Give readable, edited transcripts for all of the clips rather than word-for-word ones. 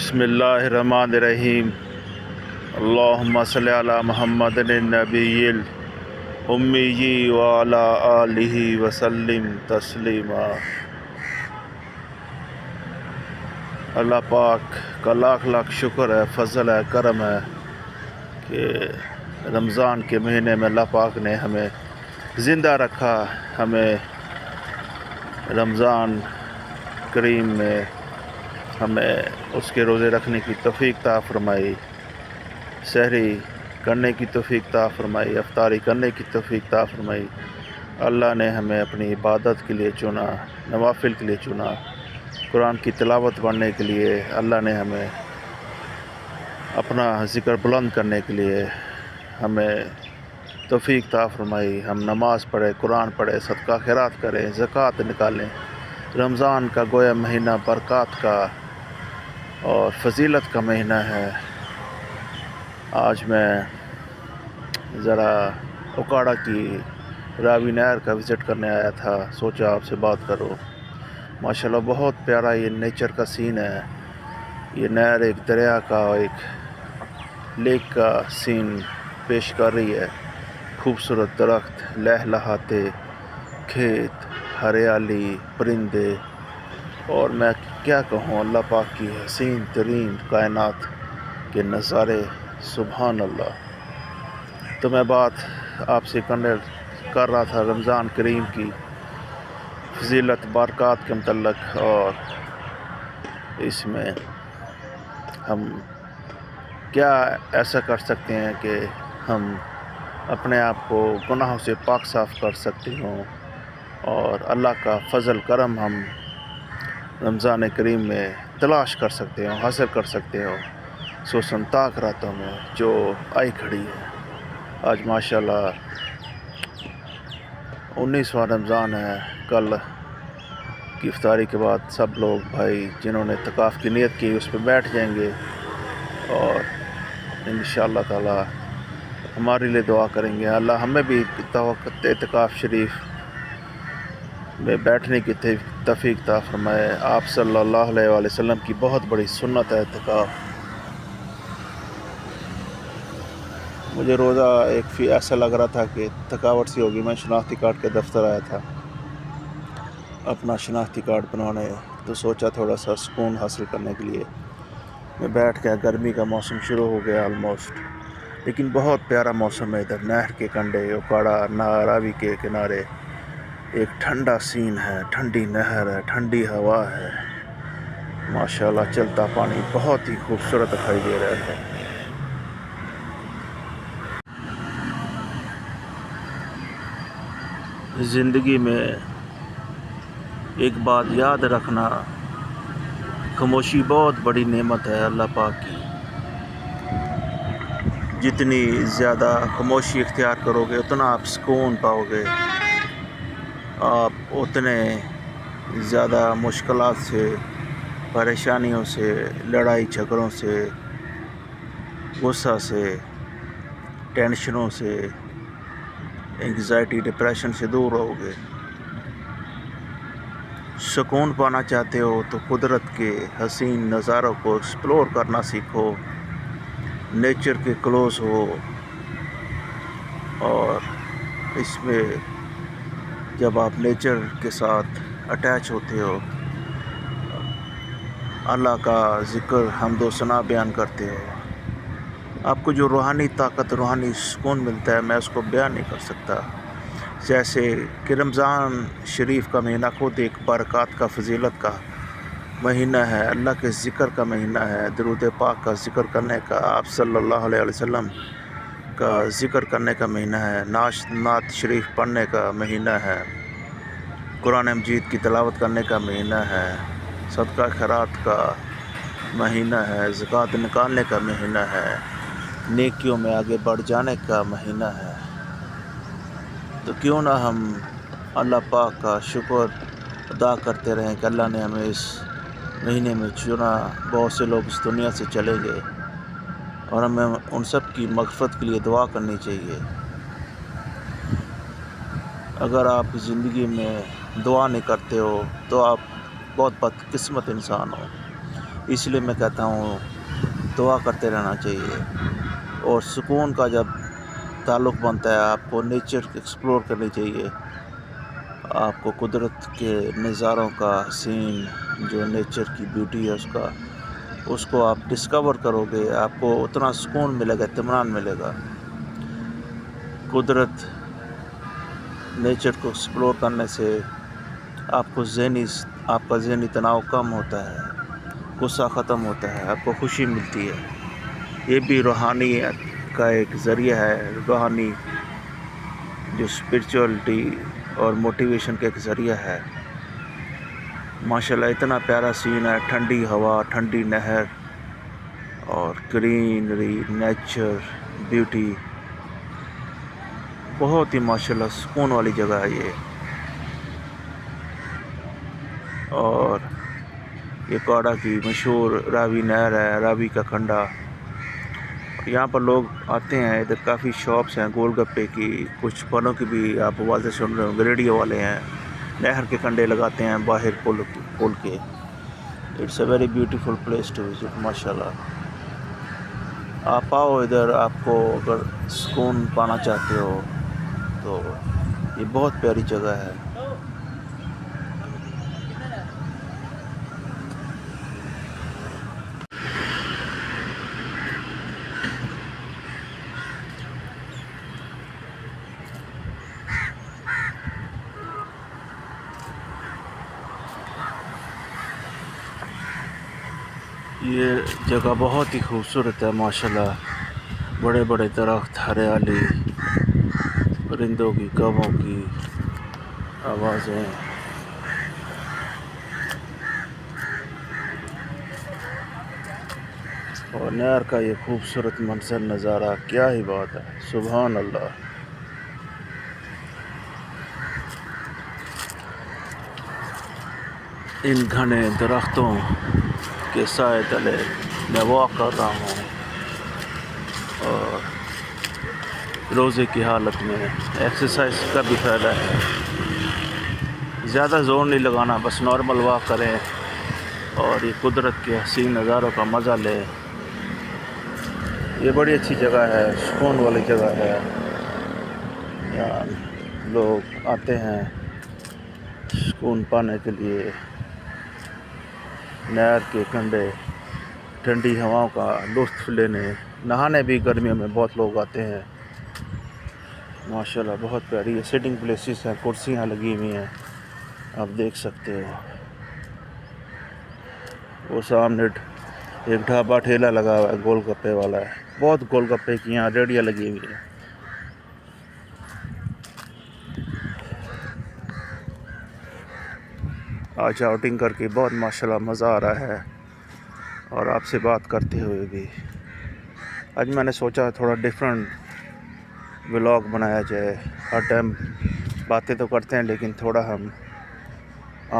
بسم اللہ الرحمن الرحیم اللہم صلی علی محمد النبی الامی وعلی آلہ وسلم تسلیما۔ اللہ پاک کا لاکھ لاکھ شکر ہے، فضل ہے، کرم ہے کہ رمضان کے مہینے میں اللہ پاک نے ہمیں زندہ رکھا، ہمیں رمضان کریم میں ہمیں اس کے روزے رکھنے کی توفیق عطا فرمائی، سحری کرنے کی توفیق عطا فرمائی، افطاری کرنے کی توفیق عطا فرمائی۔ اللہ نے ہمیں اپنی عبادت کے لیے چنا، نوافل کے لیے چنا، قرآن کی تلاوت پڑھنے کے لیے اللہ نے ہمیں اپنا ذکر بلند کرنے کے لیے ہمیں توفیق عطا فرمائی۔ ہم نماز پڑھیں، قرآن پڑھیں، صدقہ خیرات کریں، زکوٰۃ نکالیں۔ رمضان کا گویا مہینہ برکات کا اور فضیلت کا مہینہ ہے۔ آج میں ذرا اکاڑا کی راوی نہر کا وزٹ کرنے آیا تھا، سوچا آپ سے بات کروں۔ ماشاءاللہ بہت پیارا یہ نیچر کا سین ہے۔ یہ نہر ایک دریا کا، ایک لیک کا سین پیش کر رہی ہے۔ خوبصورت درخت، لہلہاتے کھیت، ہریالی، پرندے، اور میں کیا کہوں، اللہ پاک کی حسین ترین کائنات کے نظارے، سبحان اللہ۔ تو میں بات آپ سے کر رہا تھا رمضان کریم کی فضیلت، برکات کے متعلق، اور اس میں ہم کیا ایسا کر سکتے ہیں کہ ہم اپنے آپ کو گناہوں سے پاک صاف کر سکتے ہوں، اور اللہ کا فضل کرم ہم رمضان کریم میں تلاش کر سکتے ہوں، حاصل کر سکتے ہوں۔ سنتاک راتوں میں جو آئی کھڑی ہے۔ آج ماشاءاللہ 19واں رمضان ہے۔ کل کی افطاری کے بعد سب لوگ بھائی جنہوں نے اعتکاف کی نیت کی اس پہ بیٹھ جائیں گے، اور انشاءاللہ تعالی ہمارے لیے دعا کریں گے۔ اللہ ہمیں بھی اعتکاف شریف میں بیٹھنے کی توفیق عطا فرمائے۔ آپ صلی اللہ علیہ وآلہ وسلم کی بہت بڑی سنت ہے اعتکاف۔ مجھے روزہ ایسا لگ رہا تھا کہ تھکاوٹ سی ہوگی۔ میں شناختی کارڈ کے دفتر آیا تھا اپنا شناختی کارڈ بنوانے، تو سوچا تھوڑا سا سکون حاصل کرنے کے لیے میں بیٹھ گیا۔ گرمی کا موسم شروع ہو گیا آلموسٹ، لیکن بہت پیارا موسم ہے ادھر نہر کے کنڈے، اکاڑا راوی کے کنارے۔ ایک ٹھنڈا سین ہے، ٹھنڈی نہر ہے، ٹھنڈی ہوا ہے، ماشاءاللہ چلتا پانی بہت ہی خوبصورت دکھائی دے رہا ہے۔ زندگی میں ایک بات یاد رکھنا، خاموشی بہت بڑی نعمت ہے اللہ پاک کی۔ جتنی زیادہ خاموشی اختیار کرو گے اتنا آپ سکون پاؤ گے، آپ اتنے زیادہ مشکلات سے، پریشانیوں سے، لڑائی جھگڑوں سے، غصہ سے، ٹینشنوں سے، انگزائٹی، ڈپریشن سے دور رہو گے۔ سکون پانا چاہتے ہو تو قدرت کے حسین نظاروں کو ایکسپلور کرنا سیکھو، نیچر کے کلوز ہو، اور اس میں جب آپ نیچر کے ساتھ اٹیچ ہوتے ہو، اللہ کا ذکر، حمد و ثنا بیان کرتے ہو، آپ کو جو روحانی طاقت، روحانی سکون ملتا ہے، میں اس کو بیان نہیں کر سکتا۔ جیسے کہ رمضان شریف کا مہینہ خود ایک برکات کا، فضیلت کا مہینہ ہے، اللہ کے ذکر کا مہینہ ہے، درود پاک کا ذکر کرنے کا، آپ صلی اللہ علیہ وسلم کا ذکر کرنے کا مہینہ ہے، نعت شریف پڑھنے کا مہینہ ہے، قرآن مجید کی تلاوت کرنے کا مہینہ ہے، صدقہ خیرات کا مہینہ ہے، زکوٰۃ نکالنے کا مہینہ ہے، نیکیوں میں آگے بڑھ جانے کا مہینہ ہے۔ تو کیوں نہ ہم اللہ پاک کا شکر ادا کرتے رہیں کہ اللہ نے ہمیں اس مہینے میں چنا۔ بہت سے لوگ اس دنیا سے چلے گئے، اور ہمیں ان سب کی مغفرت کے لیے دعا کرنی چاہیے۔ اگر آپ زندگی میں دعا نہیں کرتے ہو تو آپ بہت بدقسمت انسان ہو۔ اس لیے میں کہتا ہوں دعا کرتے رہنا چاہیے، اور سکون کا جب تعلق بنتا ہے آپ کو نیچر ایکسپلور کرنی چاہیے، آپ کو قدرت کے نظاروں کا سین جو نیچر کی بیوٹی ہے اس کو آپ ڈسکور کرو گے، آپ کو اتنا سکون ملے گا، اطمینان ملے گا۔ قدرت نیچر کو ایکسپلور کرنے سے آپ کا ذہنی تناؤ کم ہوتا ہے، غصہ ختم ہوتا ہے، آپ کو خوشی ملتی ہے۔ یہ بھی روحانیت کا ایک ذریعہ ہے، روحانی جو اسپرچولیٹی اور موٹیویشن کا ایک ذریعہ ہے۔ ماشاءاللہ اتنا پیارا سین ہے، ٹھنڈی ہوا، ٹھنڈی نہر اور گرینری، نیچر، بیوٹی، بہت ہی ماشاءاللہ سکون والی جگہ ہے یہ۔ اور یہ کاڑا کی مشہور راوی نہر ہے، راوی کا کنڈا۔ یہاں پر لوگ آتے ہیں، ادھر کافی شاپس ہیں گول گپے کی، کچھ پھلوں کی بھی آپ آوازیں سن رہے ہوں گے، ریڈیو والے ہیں، نہر کے کنڈے لگاتے ہیں باہر پل کے۔ It's a very beautiful place to visit, ماشاءاللہ۔ آپ آؤ ادھر، آپ کو اگر سکون پانا چاہتے ہو تو یہ بہت پیاری جگہ ہے۔ یہ جگہ بہت ہی خوبصورت ہے ماشاءاللہ، بڑے بڑے درخت، ہریالی، پرندوں کی، کبوں کی آوازیں، اور نہر کا یہ خوبصورت منظر نظارہ، کیا ہی بات ہے، سبحان اللہ۔ ان گھنے درختوں کے سائے تلے میں واک کر رہا ہوں، اور روزے کی حالت میں ایکسرسائز کا بھی فائدہ ہے۔ زیادہ زور نہیں لگانا، بس نارمل واک کریں اور یہ قدرت کے حسین نظاروں کا مزہ لیں۔ یہ بڑی اچھی جگہ ہے، سکون والی جگہ ہے، یہاں لوگ آتے ہیں سکون پانے کے لیے۔ نہر کے کنڈے ٹھنڈی ہواؤں کا لطف لینے، نہانے بھی گرمیوں میں بہت لوگ آتے ہیں۔ ماشاءاللہ بہت پیاری ہے، سٹنگ پلیسز ہیں، کرسیاں لگی ہوئی ہیں، آپ دیکھ سکتے ہو۔ وہ سامنے ایک ڈھابا ٹھیلا لگا ہوا ہے، گول گپے والا ہے، بہت گول گپے کی یہاں ریڑیاں لگی ہوئی ہیں۔ آج آؤٹنگ کر کے بہت ماشاءاللہ مزہ آ رہا ہے، اور آپ سے بات کرتے ہوئے بھی۔ آج میں نے سوچا تھوڑا ڈیفرنٹ ولاگ بنایا جائے، ہر ٹائم باتیں تو کرتے ہیں لیکن تھوڑا ہم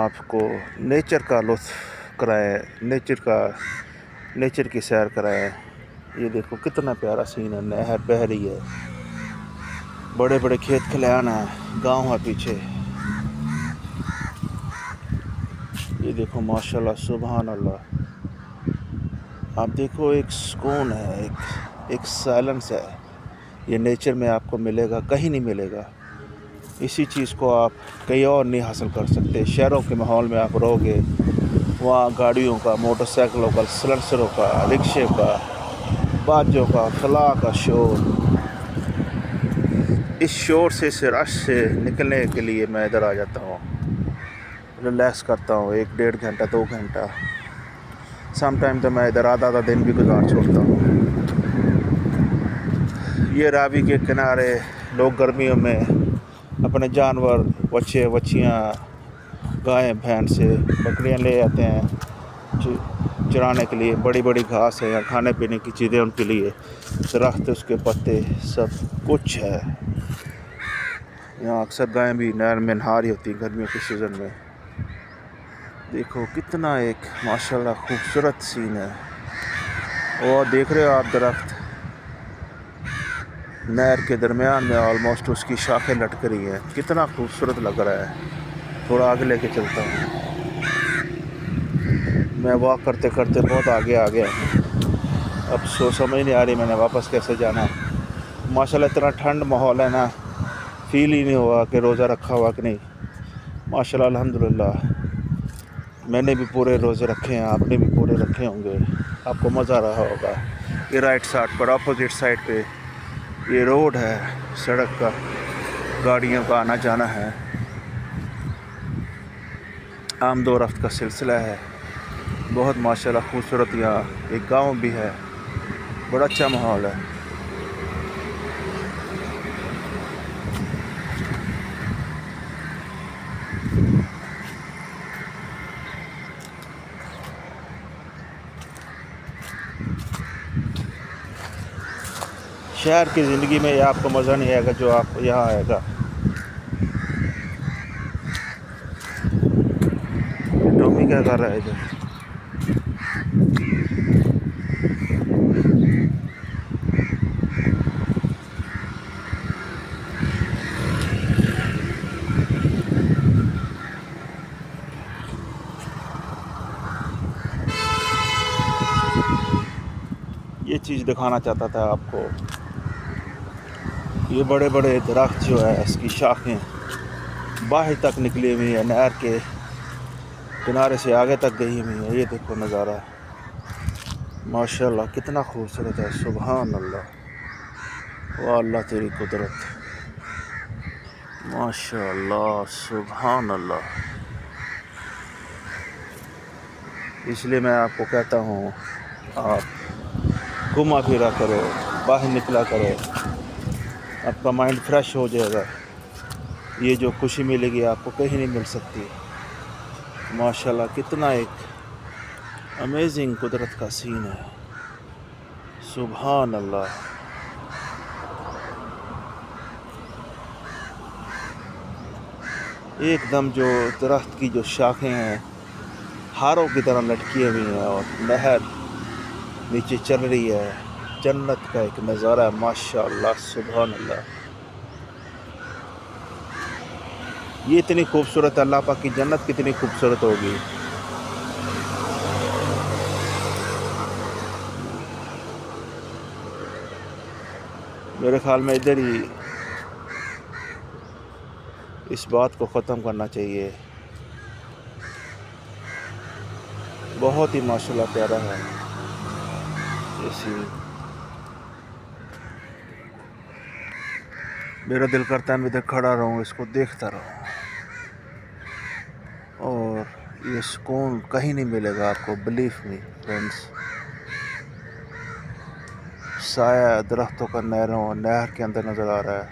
آپ کو نیچر کا لطف کرائیں، نیچر کی سیر کرائیں۔ یہ دیکھو کتنا پیارا سین ہے، نہر بہہ رہی ہے، بڑے بڑے کھیت کھلیان ہیں، گاؤں ہے پیچھے۔ یہ دیکھو ماشاءاللہ سبحان اللہ، آپ دیکھو ایک سکون ہے، ایک سائلنس ہے، یہ نیچر میں آپ کو ملے گا، کہیں نہیں ملے گا۔ اسی چیز کو آپ کہیں اور نہیں حاصل کر سکتے۔ شہروں کے ماحول میں آپ رہو گے، وہاں گاڑیوں کا، موٹر سائیکلوں کا، سلنسروں کا، رکشے کا، باجوں کا، فلاں کا شور، اس شور سے، اس رش سے نکلنے کے لیے میں ادھر آ جاتا ہوں، ریلیکس کرتا ہوں 1-1.5 گھنٹہ 2 گھنٹہ، سم ٹائم تو میں ادھر آدھا دن بھی گزار چھوڑتا ہوں۔ یہ راوی کے کنارے لوگ گرمیوں میں اپنے جانور، بچے بچیاں، گائیں بھینسیں، بکریاں لے آتے ہیں چرانے کے لیے۔ بڑی بڑی گھاس ہے، کھانے پینے کی چیزیں ان کے لیے، درخت، اس کے پتے، سب کچھ ہے۔ یہاں اکثر گائیں بھی نہر میں نہا رہی ہوتی ہیں گرمیوں کے سیزن میں۔ دیکھو کتنا ایک ماشاءاللہ خوبصورت سین ہے، اور دیکھ رہے ہو آپ درخت نہر کے درمیان میں، آلموسٹ اس کی شاخیں لٹک رہی ہیں، کتنا خوبصورت لگ رہا ہے۔ تھوڑا آگے لے کے چلتا ہوں، میں واک کرتے کرتے بہت آگے آ گیا ہوں. اب سمجھ نہیں آ رہی میں نے واپس کیسے جانا ہے. ماشاءاللہ اتنا ٹھنڈ ماحول ہے نا، فیل ہی نہیں ہوا کہ روزہ رکھا ہوا کہ نہیں. ماشاءاللہ الحمدللہ میں نے بھی پورے روزے رکھے ہیں، آپ نے بھی پورے رکھے ہوں گے. آپ کو مزہ آ رہا ہوگا. یہ رائٹ سائڈ پر اپوزٹ سائڈ پہ یہ روڈ ہے، سڑک کا گاڑیوں کا آنا جانا ہے، آمد و رفت کا سلسلہ ہے. بہت ماشاءاللہ خوبصورت یہاں ایک گاؤں بھی ہے، بڑا اچھا ماحول ہے. شہر کی زندگی میں یہ آپ کو مزہ نہیں آئے گا جو آپ کو یہاں آئے گا. ٹومی کیا کر رہا ہے ادھر؟ یہ چیز دکھانا چاہتا تھا آپ کو. یہ بڑے بڑے درخت جو ہے اس کی شاخیں باہر تک نکلی ہوئی ہیں، نہر کے کنارے سے آگے تک گئی ہوئی ہیں. یہ دیکھو نظارہ ماشاءاللہ کتنا خوبصورت ہے. سبحان اللہ، واہ اللہ تیری قدرت، ماشاءاللہ سبحان اللہ. اس لیے میں آپ کو کہتا ہوں آپ گھوما پھرا کرو، باہر نکلا کرو، آپ کا مائنڈ فریش ہو جائے گا. یہ جو خوشی ملے گی آپ کو کہیں نہیں مل سکتی. ماشاءاللہ کتنا ایک امیزنگ قدرت کا سین ہے. سبحان اللہ. ایک دم جو درخت کی جو شاخیں ہیں ہاروں کی طرح لٹکی ہوئی ہیں اور نہر نیچے چل رہی ہے. جنت کا ایک نظارہ ہے ماشاءاللہ سبحان اللہ. یہ اتنی خوبصورت اللہ پاک کی جنت کتنی خوبصورت ہوگی. میرے خیال میں ادھر ہی اس بات کو ختم کرنا چاہیے. بہت ہی ماشاءاللہ پیارا ہے. میرا دل کرتا ہے میں ادھر کھڑا رہوں، اس کو دیکھتا رہوں، اور یہ سکون کہیں نہیں ملے گا آپ کو. بلیف می فرینڈس، سایہ درختوں کا نہر کے اندر نظر آ رہا ہے،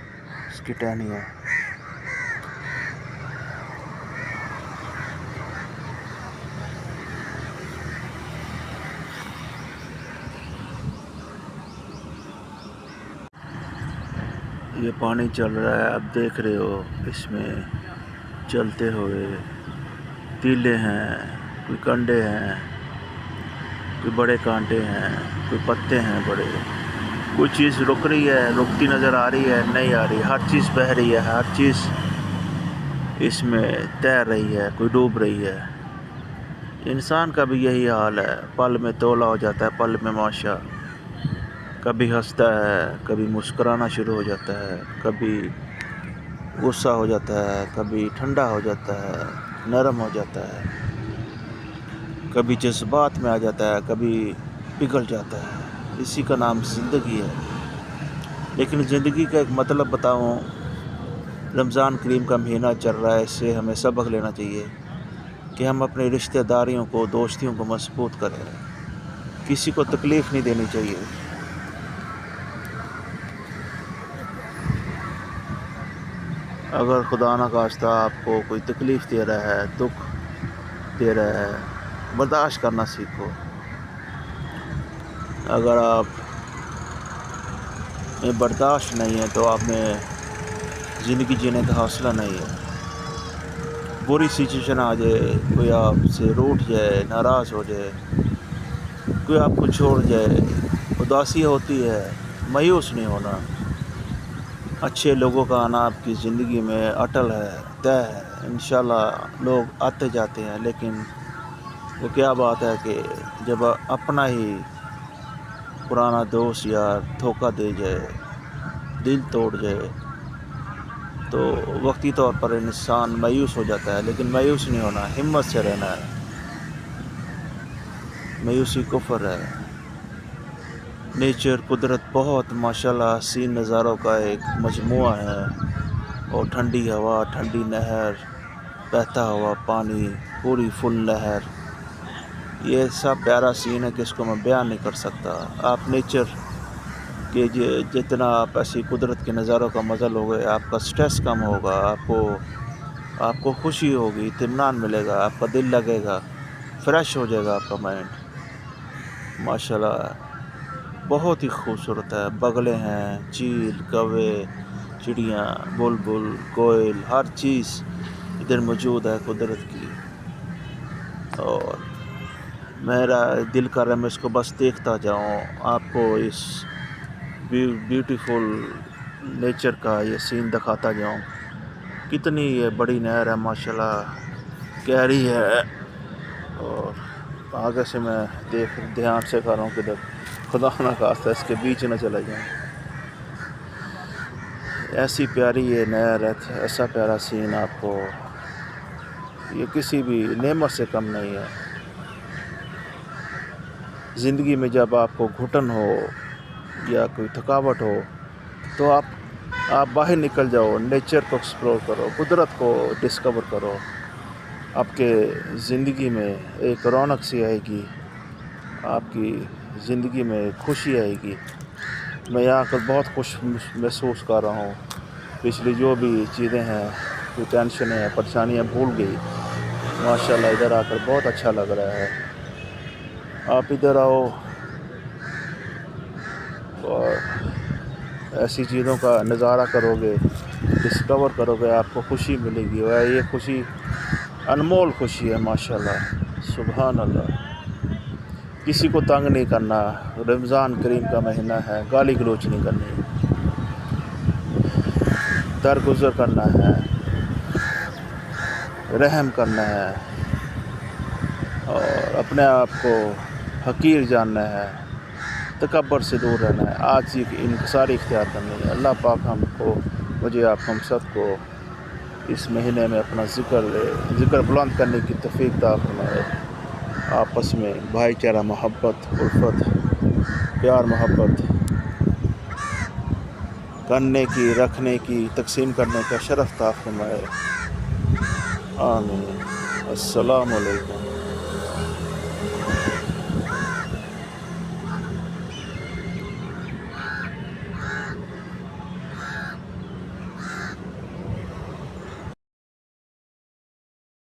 اس کی ٹہنیاں. یہ پانی چل رہا ہے، اب دیکھ رہے ہو اس میں چلتے ہوئے تیلے ہیں، کوئی کنڈے ہیں، کوئی بڑے کانٹے ہیں، کوئی پتے ہیں بڑے. کوئی چیز رک رہی ہے، رکتی نظر آ رہی ہے، نہیں آ رہی. ہر چیز بہہ رہی ہے، ہر چیز اس میں تیر رہی ہے، کوئی ڈوب رہی ہے. انسان کا بھی یہی حال ہے، پل میں تولا ہو جاتا ہے، پل میں معاشا. کبھی ہنستا ہے، کبھی مسکرانا شروع ہو جاتا ہے، کبھی غصہ ہو جاتا ہے، کبھی ٹھنڈا ہو جاتا ہے، نرم ہو جاتا ہے، کبھی جذبات میں آ جاتا ہے، کبھی پگھل جاتا ہے. اسی کا نام زندگی ہے. لیکن زندگی کا ایک مطلب بتاؤں، رمضان کریم کا مہینہ چل رہا ہے، اس سے ہمیں سبق لینا چاہیے کہ ہم اپنے رشتہ داریوں کو، دوستیوں کو مضبوط کریں. کسی کو تکلیف نہیں دینی چاہیے. اگر خدا نخواستہ آپ کو کوئی تکلیف دے رہا ہے، دکھ دے رہا ہے، برداشت کرنا سیکھو. اگر آپ میں برداشت نہیں ہے تو آپ میں زندگی جینے کا حوصلہ نہیں ہے. بری سچویشن آ جائے، کوئی آپ سے روٹھ جائے، ناراض ہو جائے، کوئی آپ کو چھوڑ جائے، اداسی ہوتی ہے، مایوس نہیں ہونا. اچھے لوگوں کا آنا آپ کی زندگی میں اٹل ہے، طے ہے. انشاءاللہ لوگ آتے جاتے ہیں، لیکن وہ کیا بات ہے کہ جب اپنا ہی پرانا دوست یار دھوکہ دے جائے، دل توڑ جائے، تو وقتی طور پر انسان مایوس ہو جاتا ہے، لیکن مایوس نہیں ہونا، ہمت سے رہنا ہے۔ مایوسی کفر ہے۔ نیچر، قدرت بہت ماشاءاللہ حسین نظاروں کا ایک مجموعہ ہے، اور ٹھنڈی ہوا، ٹھنڈی نہر، بہتا ہوا پانی، پوری فل نہر، یہ سب پیارا سین ہے کہ اس کو میں بیان نہیں کر سکتا۔ آپ نیچر کہ جتنا آپ ایسی قدرت کے نظاروں کا مزہ لوگے، آپ کا سٹریس کم ہوگا، آپ کو خوشی ہوگی، اطمینان ملے گا، آپ کا دل لگے گا، فریش ہو جائے گا آپ کا مائنڈ۔ ماشاءاللہ بہت ہی خوبصورت ہے۔ بغلے ہیں، چیل، کوے، چڑیاں، بلبل، کوئل، ہر چیز ادھر موجود ہے قدرت کی، اور میرا دل کر رہا ہے میں اس کو بس دیکھتا جاؤں، آپ کو اس بیوٹیفل نیچر کا یہ سین دکھاتا جاؤں۔ کتنی یہ بڑی نہر ہے ماشاءاللہ، گہری ہے، اور آگے سے میں دھیان سے کر رہا ہوں کہ خدا نہ خواستہ اس کے بیچ نہ چلا جاؤں۔ ایسی پیاری یہ نہر ہے، ایسا پیارا سین، آپ کو یہ کسی بھی نعمت سے کم نہیں ہے۔ زندگی میں جب آپ کو گھٹن ہو یا کوئی تھکاوٹ ہو تو آپ باہر نکل جاؤ، نیچر کو ایکسپلور کرو، قدرت کو ڈسکور کرو، آپ کے زندگی میں ایک رونق سی آئے گی، آپ کی زندگی میں خوشی آئے گی۔ میں یہاں کر بہت خوش محسوس کر رہا ہوں، پچھلی جو بھی چیزیں ہیں، کوئی ٹینشنیں، پریشانیاں بھول گئی، ماشاءاللہ ادھر آ کر بہت اچھا لگ رہا ہے۔ آپ ادھر آؤ اور ایسی چیزوں کا نظارہ کرو گے، ڈسکور کرو گے، آپ کو خوشی ملے گی، اور یہ خوشی انمول خوشی ہے ماشاءاللہ، سبحان اللہ۔ کسی کو تنگ نہیں کرنا، رمضان کریم کا مہینہ ہے، گالی گلوچ نہیں کرنی، درگزر کرنا ہے، رحم کرنا ہے، اور اپنے آپ کو حقیر جاننا ہے، تکبر سے دور رہنا ہے، آج انکساری اختیار کرنی ہے۔ اللہ پاک مجھے آپ ہم سب کو اس مہینے میں اپنا ذکر بلند کرنے کی توفیق عطا فرمائے، آپس میں بھائی چارہ، محبت، الفت، پیار محبت کرنے کی، رکھنے کی، تقسیم کرنے کا شرف عطا فرمائے، آمین۔ السلام علیکم۔